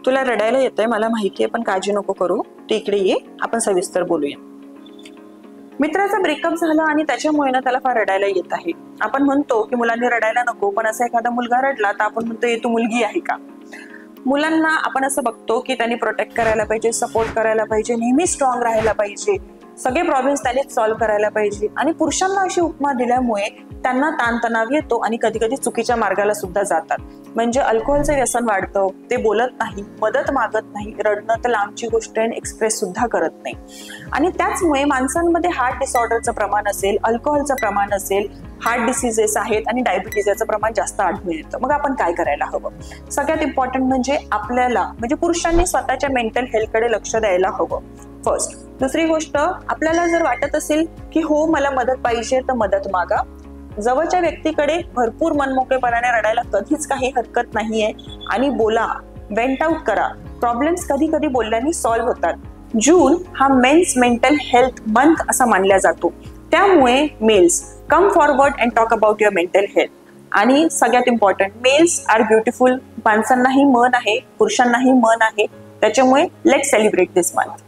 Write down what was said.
तुला रडायला येतंय मला माहितीये, पण काळजी नको करू. तू इकडे ये, आपण सविस्तर बोलूया. मित्राचा ब्रेकअप झाला आणि त्याच्यामुळे ना त्याला फार रडायला येत आहे. आपण म्हणतो की मुलांनी रडायला नको, पण असा एखादा मुलगा रडला तर आपण म्हणतो तू मुलगी आहे का. मुलांना आपण असं बघतो की त्यांनी प्रोटेक्ट करायला पाहिजे, सपोर्ट करायला पाहिजे, नेहमी स्ट्रॉंग राहायला पाहिजे, सगळे प्रॉब्लेम्स त्यांनीच सॉल्व्ह करायला पाहिजे. आणि पुरुषांना अशी उपमा दिल्यामुळे त्यांना ताणतणाव येतो आणि कधी कधी चुकीच्या मार्गाला सुद्धा जातात. म्हणजे अल्कोहोलचं व्यसन वाढतं, ते बोलत नाही, मदत मागत नाही, रडणं तर लांबची गोष्ट आहे, एक्सप्रेस सुद्धा करत नाही. आणि त्याचमुळे माणसांमध्ये हार्ट डिसऑर्डरचं प्रमाण असेल, अल्कोहोलचं प्रमाण असेल, हार्ट डिसिजेस आहेत आणि डायबिटीज याचं प्रमाण जास्त आढळून येतं. मग आपण काय करायला हवं? सगळ्यात इम्पॉर्टंट म्हणजे आपल्याला म्हणजे पुरुषांनी स्वतःच्या मेंटल हेल्थकडे लक्ष द्यायला हवं फर्स्ट. दुसरी गोष्ट, आपल्याला जर वाटत असेल की हो मला मदत पाहिजे तर मदत मागा. जवळच्या व्यक्तीकडे भरपूर मनमोकळेपणाने रडायला कधीच काही हरकत नाहीये आणि बोला, वेंट आउट करा. प्रॉब्लेम्स कधी कधी बोलल्याने सॉल्व्ह होतात. जून हा मेन्स मेंटल हेल्थ मंथ असा मानला जातो, त्यामुळे males come forward and talk about your mental health. आणि सगळ्यात इम्पॉर्टंट, मेल्स आर ब्युटिफुल. माणसांनाही मन आहे, पुरुषांनाही मन आहे, त्याच्यामुळे लेट्स सेलिब्रेट दिस मंथ.